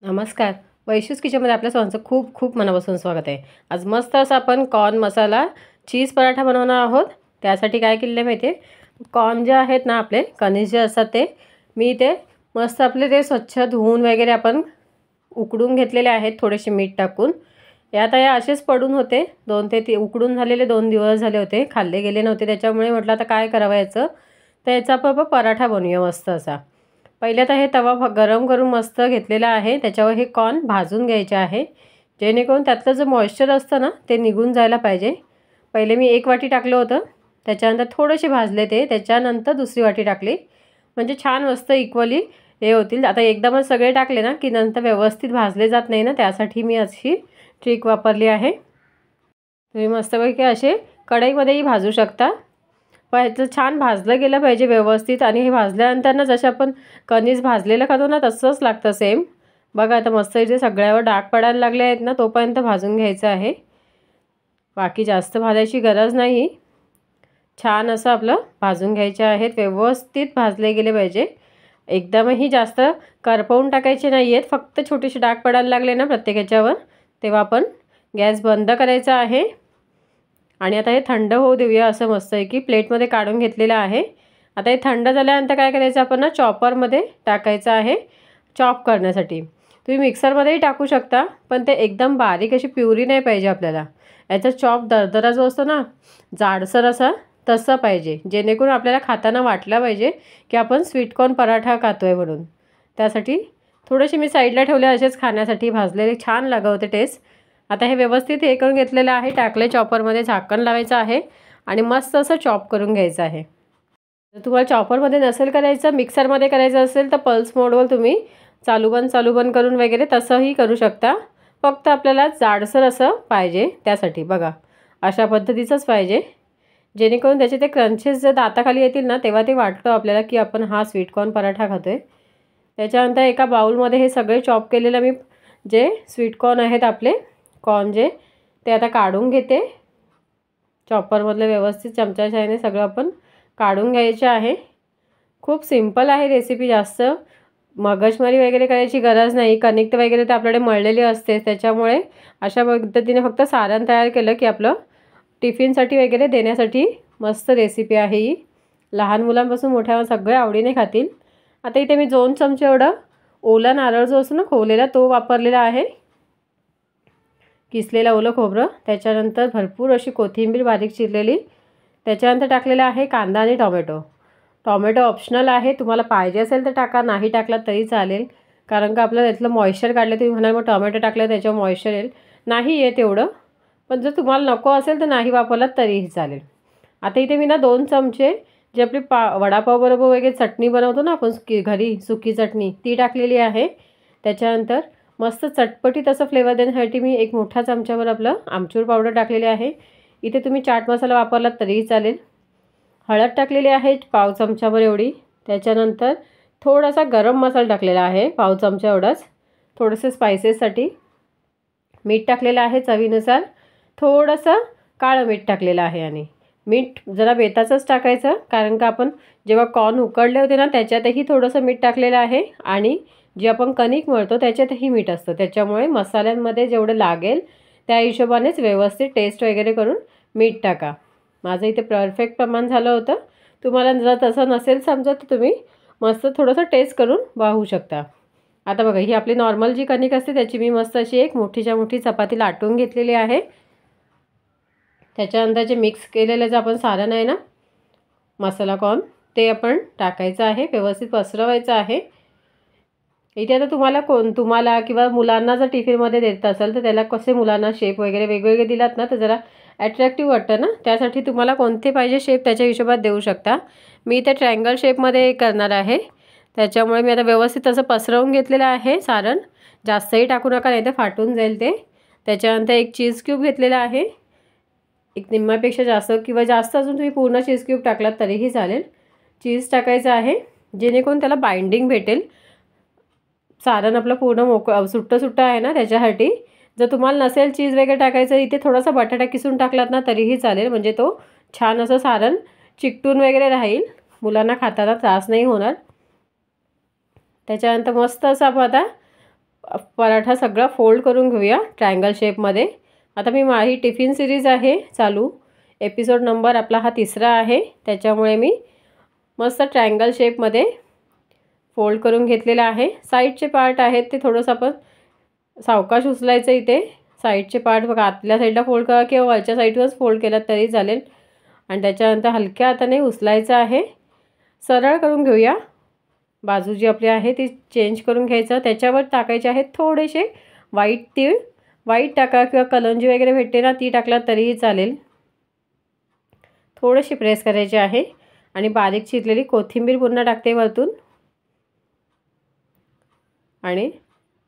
नमस्कार. वैशूज किचनमध्ये आपल्या सर्वांचं खूप खूप मनापासून स्वागत आहे. आज मस्त असं आपण कॉर्न मसाला चीज पराठा बनवणार आहोत. त्यासाठी काय केलेलं आहे माहिती आहे, कॉर्न जे आहेत ना, आपले कणीस जे असतात ते मी ते मस्त आपले ते स्वच्छ धुवून वगैरे आपण उकडून घेतलेले आहेत थोडेसे मीठ टाकून. आता या असेच पडून होते 2 ते 3 उकडून झालेले 2 दिवस झाले होते, खाल्ले गेले नव्हते. त्याच्यामुळे म्हटलं आता काय करावं याचं, तर याचा आपण पराठा बनवूया मस्त असा. पहिले तर हे तवा गरम करून मस्त घेतलेला आहे. त्याच्यावर हे कॉर्न भाजून घ्यायचे आहे, जेणेकरून त्यातलं जे मॉइश्चर असतं ना ते निघून जायला पाहिजे. पहिले मी 1 वाटी टाकलं होतं, त्याच्यानंतर थोडेसे भाजले ते, त्याच्यानंतर दुसरी वाटी टाकली, म्हणजे छान मस्त इक्वली हे होतील. आता एकदमच सगळे टाकले ना की नंतर व्यवस्थित भाजले जात नाही ना, त्यासाठी मी अशी ट्रिक वापरली आहे. तुम्ही मस्तपैकी असे कढईमध्येही भाजू शकता, पण ह्याचं छान भाजलं गेलं पाहिजे व्यवस्थित. आणि हे भाजल्यानंतर ना जसे आपण कणीस भाजलेलं खातो ना तसंच लागतं सेम. बघा आता मस्त इथे सगळ्यावर डाग पडायला लागले आहेत ना, तोपर्यंत भाजून घ्यायचं आहे. बाकी जास्त भाजायची गरज नाही, छान असं आपलं भाजून घ्यायचे आहेत. व्यवस्थित भाजले गेले पाहिजे, एकदमही जास्त करपवून टाकायचे नाही आहेत. फक्त छोटेसे डाग पडायला लागले ना प्रत्येक ह्याच्यावर, तेव्हा आपण गॅस बंद करायचा आहे. आणि आता हे थंड होऊ देऊया. असं मस्त आहे की प्लेटमध्ये काढून घेतलेलं आहे. आता हे थंड झाल्यानंतर काय करायचं, आपण ना चॉपरमध्ये टाकायचं आहे चॉप करण्यासाठी. तुम्ही मिक्सरमध्येही टाकू शकता, पण ते एकदम बारीक अशी प्युरी नाही पाहिजे आपल्याला. याचा चॉप दरदरा जो असतो ना, जाडसर असा तसं पाहिजे, जेणेकरून आपल्याला खाताना वाटलं पाहिजे की आपण स्वीटकॉर्न पराठा खातो आहे म्हणून. त्यासाठी थोडेसे मी साईडला ठेवले असेच खाण्यासाठी भाजलेले, छान लागत होते टेस्ट. आता हे व्यवस्थित हे करून घेतलेलं आहे, टाकले चॉपरमध्ये, झाकण लावायचं आहे आणि मस्त असं चॉप करून घ्यायचं आहे. जर तुम्हाला चॉपरमध्ये नसेल करायचं, मिक्सरमध्ये करायचं असेल तर पल्स मोडवर तुम्ही चालू बंद करून वगैरे तसंही करू शकता. फक्त आपल्याला जाडसर असं पाहिजे, त्यासाठी बघा अशा पद्धतीचंच पाहिजे, जेणेकरून त्याचे ते क्रंचेस जर दाताखाली येतील ना तेव्हा ते वाटतं आपल्याला की आपण हा स्वीटकॉर्न पराठा खातो आहे. त्याच्यानंतर एका बाउलमध्ये हे सगळे चॉप केलेलं मी जे स्वीटकॉर्न आहेत आपले कॉर्न जे, ते आता काढून घेते चॉपरमधलं. व्यवस्थित चमच्याच्या ह्याने सगळं आपण काढून घ्यायचे आहे. खूप सिंपल आहे रेसिपी, जास्त मगजमारी वगैरे करायची गरज नाही. कणिक वगैरे तर आपल्याकडे मळलेली असते, त्याच्यामुळे अशा पद्धतीने फक्त सारण तयार केलं की आपलं टिफिनसाठी वगैरे देण्यासाठी मस्त रेसिपी आहे ही. लहान मुलांपासून मोठ्या सगळे आवडीने खातील. आता इथे मी 2 चमचे एवढं ओला नारळ जो असतो ना खोवलेला, तो वापरलेला आहे, किसलेलं ओलं खोबरं. त्याच्यानंतर भरपूर अशी कोथिंबीर बारीक चिरलेली. त्याच्यानंतर टाकलेला आहे कांदा आणि टोमॅटो. टोमॅटो ऑप्शनल आहे, तुम्हाला पाहिजे असेल तर टाका, नाही टाकला तरी चालेल, कारण का आपलं त्यातलं मॉइश्चर काढलं. तुम्ही म्हणाल मग टोमॅटो टाकलं त्याच्यावर मॉइश्चर येईल, नाही आहे तेवढं, पण जर तुम्हाला नको असेल तर नाही वापरलात तरीही चालेल. आता इथे मी ना 2 चमचे जे आपली वडापावबरोबर वगैरे चटणी बनवतो ना आपण घरी, सुकी चटणी, ती टाकलेली आहे. त्याच्यानंतर मस्त चटपटीत असं फ्लेवर देण्यासाठी मी 1 मोठा चमच्यावर आपलं आमचूर पावडर टाकलेली आहे. इथे तुम्ही चाट मसाला वापरलात तरीही चालेल. हळद टाकलेली आहे 1/2 चमच्यावर एवढी. त्याच्यानंतर थोडासा गरम मसाला टाकलेला आहे 1/2 चमचा एवढाच, थोडेसे स्पायसेससाठी. मीठ टाकलेलं आहे चवीनुसार. थोडंसं काळं मीठ टाकलेलं आहे, आणि मीठ जरा बेताचंच टाकायचं, कारण का आपण जेव्हा कॉर्न उकडले होते ना त्याच्यातही थोडंसं मीठ टाकलेलं आहे, आणि जे आपण कणिक मळतो त्याच्यातही मीठ असतं. त्याच्यामुळे मसाल्यांमध्ये जेवढं लागेल त्या हिशोबानेच व्यवस्थित टेस्ट वगैरे करून मीठ टाका. माझं इथे परफेक्ट प्रमाण झालं होतं. तुम्हाला जर तसं नसेल समजत तर तुम्ही मस्त थोडंसं टेस्ट करून पाहू शकता. आता बघा ही आपली नॉर्मल जी कणिक असते त्याची मी मस्त अशी एक मोठीच्या मोठी चपाती लाटून घेतलेली आहे. त्याच्यानंतर जे मिक्स केलेलं जे आपण सारण आहे ना मसाला कॉर्न, ते आपण टाकायचं आहे, व्यवस्थित पसरवायचं आहे. इथे आता तुम्हाला किंवा मुलांना जर टिफिनमध्ये देत असाल तर त्याला कसे मुलांना शेप वगैरे वेगवेगळे दिलात ना तर जरा ॲट्रॅक्टिव्ह वाटतं ना, त्यासाठी तुम्हाला कोणते पाहिजे शेप त्याच्या हिशोबात देऊ शकता. मी इथे ट्रायंगल शेपमध्ये करणार आहे, त्याच्यामुळे मी आता व्यवस्थित असं पसरवून घेतलेलं आहे सारण. जास्तही टाकू नका, नाही तर फाटून जाईल ते. त्याच्यानंतर 1 चीज क्यूब घेतलेला आहे, 1 निम्म्यापेक्षा जास्त, किंवा जास्त अजून तुम्ही पूर्ण चीज क्यूब टाकलात तरीही चालेल. चीज टाकायचं आहे, जेणेकरून त्याला बाइंडिंग भेटेल. सारण आपलं पूर्ण सुट्टं आहे ना त्याच्यासाठी. जर तुम्हाला नसेल चीज वगैरे टाकायचं, इथे थोडासा बटाटा किसून टाकलात ना तरीही चालेल, म्हणजे तो छान असं सारण चिकटून वगैरे राहील, मुलांना खाताना त्रास नाही होणार. त्याच्यानंतर मस्त असं आपण आता पराठा सगळा फोल्ड करून घेऊया ट्रायंगल शेपमध्ये। आता मी माझी टिफिन सिरीज आहे चालू, एपिसोड नंबर आपला हा 3रा आहे, त्याच्यामुळे मी मस्त ट्रायंगल शेपमध्ये फोल्ड करून घेतलेला आहे। साईडचे पार्ट आहेत ते थोडंसं आपण सावकाश उचलायचं इथे। साईडचे पार्ट बघा, आतल्या साईडला फोल्ड करा किंवा वरच्या साईडवरच फोल्ड केला तरी चालेल, आणि त्याच्यानंतर हलक्या हाताने उचलायचं आहे। सरळ करून घेऊया, बाजू जी आपली आहे ती चेंज करून घ्यायचं। त्याच्यावर टाकायचे आहेत थोडेसे व्हाईट तीळ, व्हाईट टाका किंवा कलंजी वगैरे भेटते ना ती टाकला तरीही चालेल। थोडेसे प्रेस करायचे आहे आणि बारीक चिरलेली कोथिंबीर पुन्हा टाकते वरतून, आणि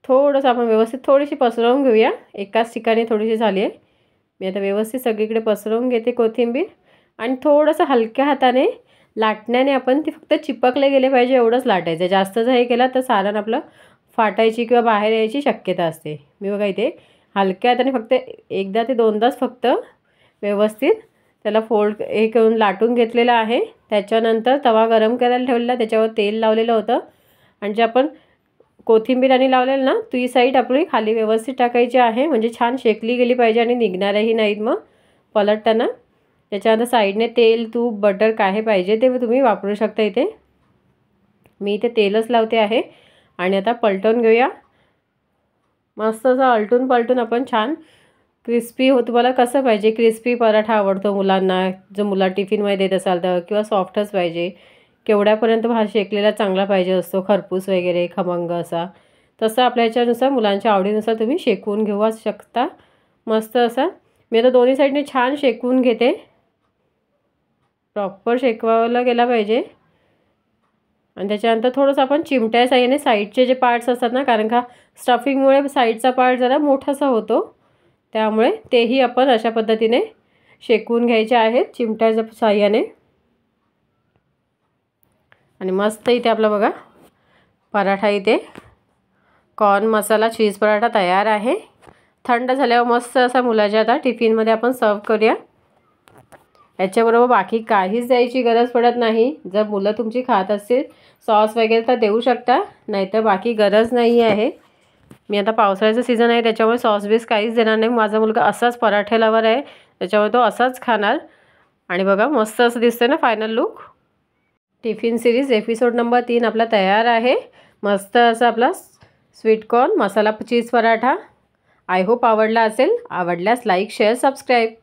थोडंसं आपण व्यवस्थित थोडीशी पसरवून घेऊया। एकाच ठिकाणी थोडीशी झाली आहे, मी आता व्यवस्थित सगळीकडे पसरवून घेते कोथिंबीर, आणि थोडंसं हलक्या हाताने लाटण्याने आपण ती फक्त चिपकले गेले पाहिजे एवढंच लाटायचं। जास्त जर हे केलं तर सारण आपलं फाटायची किंवा बाहेर यायची शक्यता असते। मी बघा इथे हलक्या हाताने फक्त 1दा ते 2दाच फक्त व्यवस्थित त्याला फोल्ड हे करून लाटून घेतलेलं आहे। त्याच्यानंतर तवा गरम करायला ठेवलेला, त्याच्यावर तेल लावलेलं होतं, आणि जे आपण कोथिंबीर आणि लावलेलं ना ती साईड आपली खाली व्यवस्थित टाकायची आहे, म्हणजे छान शेकली गेली पाहिजे आणि निघणारही नाहीत मग पलटताना। त्याच्यानंतर साईडने तेल, तूप, बटर काय पाहिजे ते तुम्ही वापरू शकता इथे। मी इथे तेलच लावते आहे, आणि आता पलटवून घेऊया। मस्त असं आलटून पलटून आपण छान क्रिस्पी हो, तुम्हाला कसं पाहिजे, क्रिस्पी पराठा आवडतो मुलांना, जर मुला टिफिनमध्ये देत असाल तर, किंवा सॉफ्टच पाहिजे, केवढ्यापर्यंत भात शेकलेला चांगला पाहिजे असतो, खरपूस वगैरे खमंग असा, तसं आपल्या ह्याच्यानुसार मुलांच्या आवडीनुसार तुम्ही शेकवून घेऊ शकता मस्त असा। मी आता दोन्ही साईडने छान शेकवून घेते, प्रॉपर शेकवायला गेला पाहिजे। आणि त्याच्यानंतर थोडंसं आपण चिमट्या साह्याने साईडचे जे पार्ट्स असतात ना, कारण का स्टफिंगमुळे साईडचा पार्ट जरा मोठासा होतो, त्यामुळे तेही आपण अशा पद्धतीने शेकवून घ्यायचे आहेत चिमट्याच्या साह्याने। आणि मस्त इथे आपला बघा पराठा, इथे कॉर्न मसाला चीज पराठा तयार आहे। थंड झाल्यावर मस्त असा मुलाच्या आता टिफिनमध्ये आपण सर्व करूया। याच्याबरोबर बाकी काहीच द्यायची गरज पडत नाही। जर मुलं तुमची खात असतील सॉस वगैरे तर देऊ शकता, नाहीतर बाकी गरज नाही आहे। मी आता पावसाळ्याचं सीझन आहे त्याच्यामुळे सॉस बेस काहीच देणार नाही। माझा मुलगा असाच पराठे लवर आहे, त्याच्यामुळे तो असाच खाणार। आणि बघा मस्त असं दिसतं ना final look. Tiffin series episode number 3 आपला तयार आहे। मस्त असा आपला sweet corn masala cheese paratha. I hope आवडला असेल, आवडल्यास लाईक, शेअर, सबस्क्राईब।